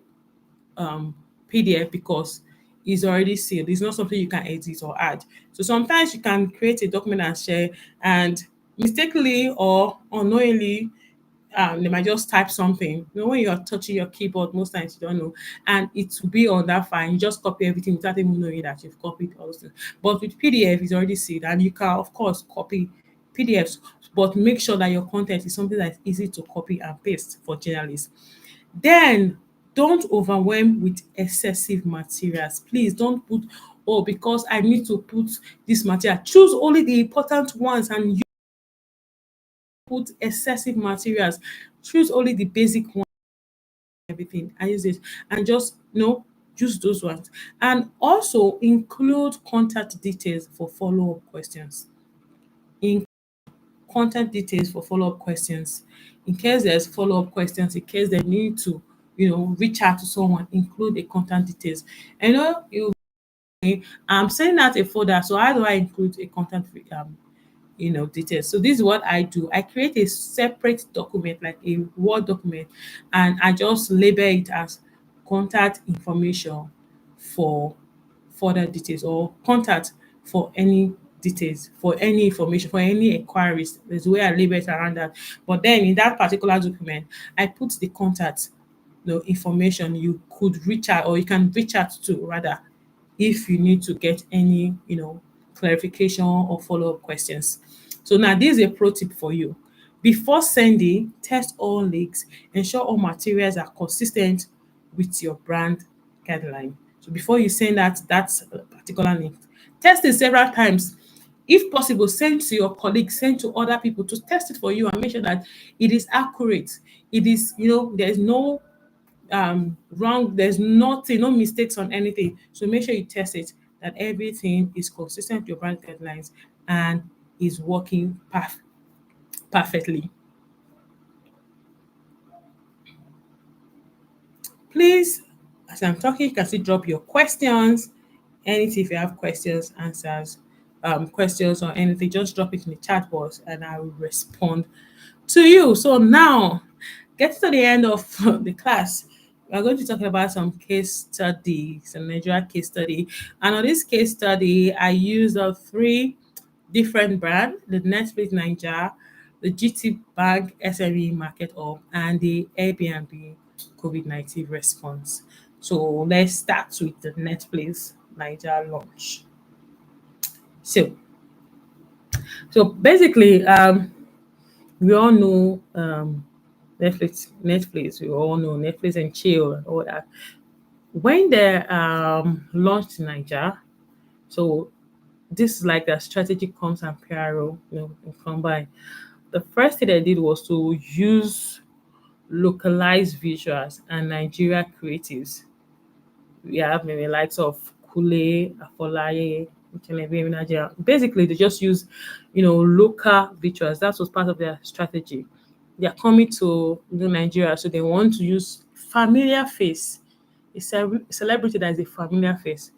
um, PDF because it's already sealed. It's not something you can edit or add. So sometimes you can create a document and share, and mistakenly or unknowingly, they might just type something. You know, when you're touching your keyboard, most times you don't know, and it will be on that file. You just copy everything without even knowing that you've copied all those things. But with PDF, it's already sealed, and you can, of course, copy PDFs, but make sure that your content is something that's easy to copy and paste for journalists. Then don't overwhelm with excessive materials. Please don't put, oh, because I need to put this material. Choose only the important ones and you put excessive materials. Choose only the basic ones, everything, and use it. And just, use those ones. And also include contact details for follow-up questions. In contact details for follow-up questions. In case there's follow-up questions, in case they need to, reach out to someone, include the contact details. I know I'm sending out a folder, so how do I include a contact details? So this is what I do. I create a separate document, like a Word document, and I just label it as contact information for further details, or contact for any details, for any information, for any inquiries. There's a way I label it around that. But then in that particular document, I put the contact, information you could reach out, or you can reach out to, rather, if you need to get any, clarification or follow-up questions. So now this is a pro tip for you. Before sending, test all links, ensure all materials are consistent with your brand guideline. So before you send that particular link, test it several times. If possible, send to your colleagues, send to other people to test it for you and make sure that it is accurate. It is, there's no wrong, there's nothing, no mistakes on anything. So make sure you test it, that everything is consistent with your brand guidelines and is working perfectly. Please, as I'm talking, you can still drop your questions. Anything, if you have questions, answers, questions or anything, just drop it in the chat box and I will respond to you. So now, get to the end of the class. We're going to talk about some case study, some Nigeria case study. And on this case study, I used three different brands: the Netflix Nigeria, the GT Bank SME Market Hub, and the Airbnb COVID-19 response. So let's start with the Netflix Nigeria launch. So, so basically, we all know Netflix. We all know Netflix and chill and all that. When they launched in Nigeria, so this is like a strategic comms and PRO, combined. The first thing they did was to use localized visuals and Nigeria creatives. We have maybe likes of Kule, Afolaye, Ichinebe, Nigeria. Basically, they just use, local visuals. That was part of their strategy. They are coming to Nigeria, so they want to use familiar face, a celebrity that is a familiar face,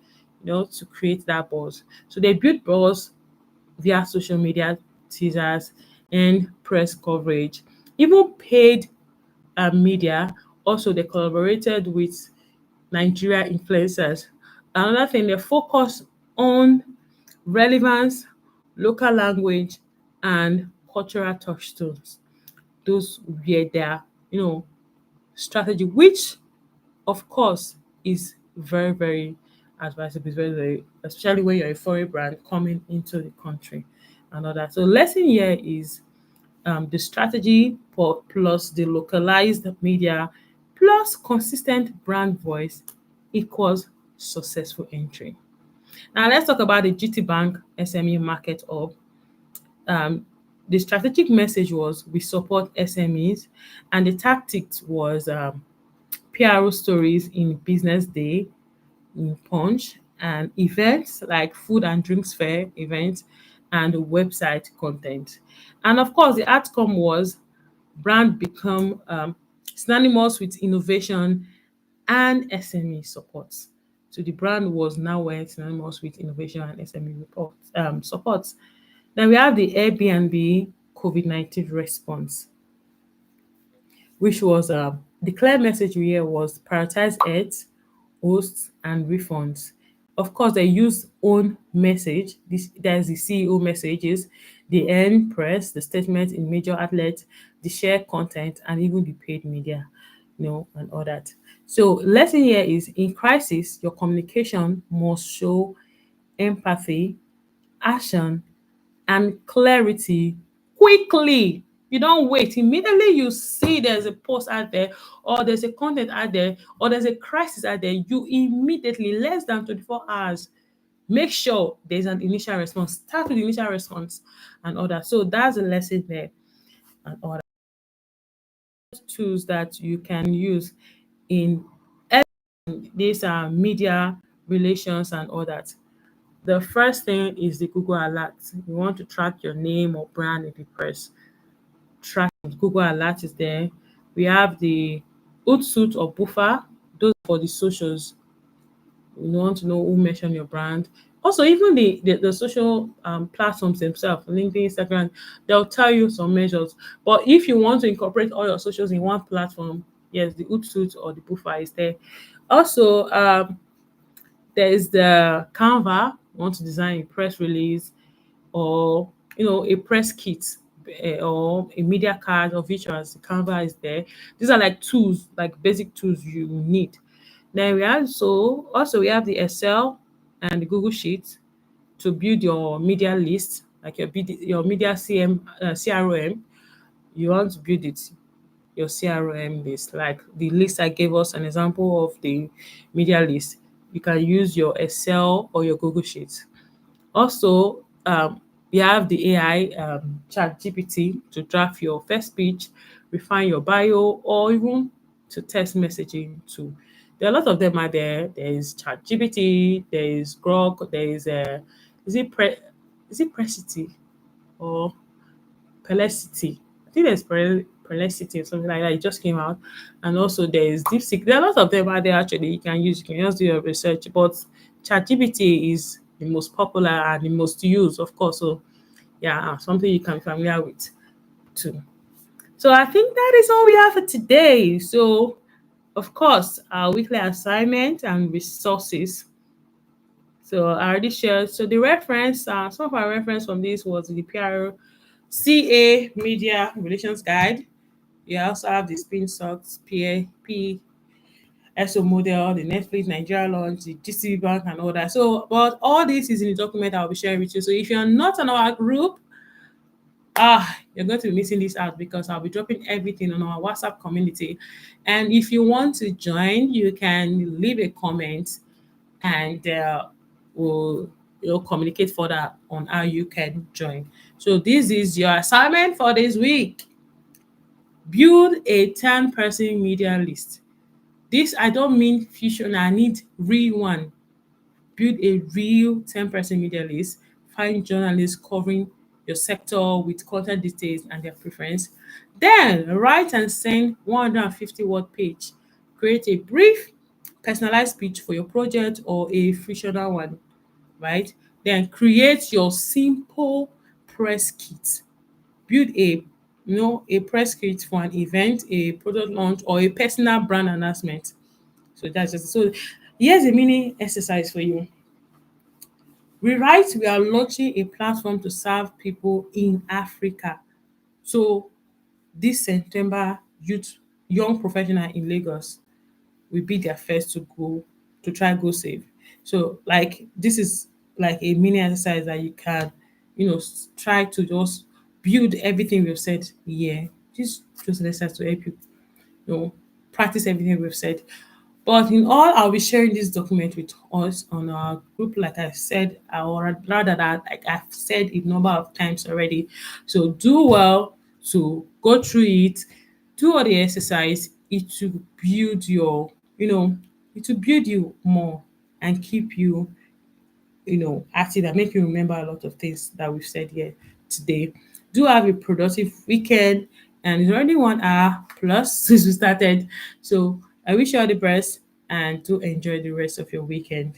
to create that buzz. So they built buzz via social media teasers and press coverage, even paid media. Also, they collaborated with Nigeria influencers. Another thing, they focus on relevance, local language, and cultural touchstones. Those were their, strategy, which of course is very, very advisable. It's very, very, especially when you're a foreign brand coming into the country and all that. So lesson here is the strategy plus the localized media plus consistent brand voice equals successful entry. Now let's talk about the GT Bank SME Market Hub. Um, the strategic message was we support SMEs, and the tactics was PRO stories in Business Day, in Punch, and events like food and drinks fair events and website content. And of course, the outcome was brand become synonymous with innovation and SME support. So the brand was now synonymous with innovation and SME support. Then we have the Airbnb COVID-19 response, which was the clear message here was prioritize health, hosts, and refunds. Of course, they use own message. This there's the CEO messages, the end press, the statement in major outlets, the share content, and even the paid media, and all that. So lesson here is in crisis, your communication must show empathy, action, and clarity quickly. You don't wait. Immediately you see there's a post out there, or there's a content out there, or there's a crisis out there, you immediately, less than 24 hours, make sure there's an initial response. Start with the initial response and all that. So that's a lesson there and all that. Tools that you can use in these media relations and all that. The first thing is the Google Alert. You want to track your name or brand in the press. Track Google Alert is there. We have the Hootsuite or Buffer, those for the socials. You want to know who mentioned your brand. Also, even the social platforms themselves, LinkedIn, Instagram, they'll tell you some measures. But if you want to incorporate all your socials in one platform, yes, the Hootsuite or the Buffer is there. Also, there is the Canva. Want to design a press release, or a press kit, or a media card or visuals. Canva is there. These are like tools, like basic tools you need. Then we also we have the Excel and the Google Sheets to build your media list, like your media CRM. You want to build it, your CRM list, like the list I gave us an example of the media list. You can use your Excel or your Google Sheets. Also, we have the AI chat GPT to draft your first speech, refine your bio, or even to text messaging too. There are a lot of them out there. There is chat GPT, there is Grok, there is is it is it Precity or Pelicity? I think there's Pelicity or something like that. It just came out. And also there is DeepSeek. There are a lot of them out there actually you can use. You can just do your research. But ChatGPT is the most popular and the most used, of course. So yeah, something you can be familiar with too. So I think that is all we have for today. So of course, our weekly assignment and resources. So I already shared. So the reference, some of our reference from this was the PR CA Media Relations Guide. You also have the Spin Socks, PSO model, the Netflix Nigeria launch, the GCB Bank, and all that. So, but all this is in the document I'll be sharing with you. So, if you're not on our group, you're going to be missing this out because I'll be dropping everything on our WhatsApp community. And if you want to join, you can leave a comment, and we'll communicate further on how you can join. So, this is your assignment for this week. Build a 10-person media list. This I don't mean fusion, I need real one. Build a real 10-person media list. Find journalists covering your sector with content details and their preference. Then write and send 150 word page. Create a brief, personalized pitch for your project or a frictional one, right? Then create your simple press kit. Build a press kit for an event, a product launch, or a personal brand announcement. So that's just so. Here's a mini exercise for you. We are launching a platform to serve people in Africa. So this September, young professional in Lagos will be their first to go to try go save. So like this is like a mini exercise that you can, try to just build everything we've said here. Just an exercise to help you, you know, practice everything we've said. But in all, I'll be sharing this document with us on our group, like I said, or rather that like I've said a number of times already. So do well to go through it, do all the exercise. It will build it will build you more and keep you, active and make you remember a lot of things that we've said here today. Do have a productive weekend, and it's already 1 hour plus since we started. So I wish you all the best and do enjoy the rest of your weekend.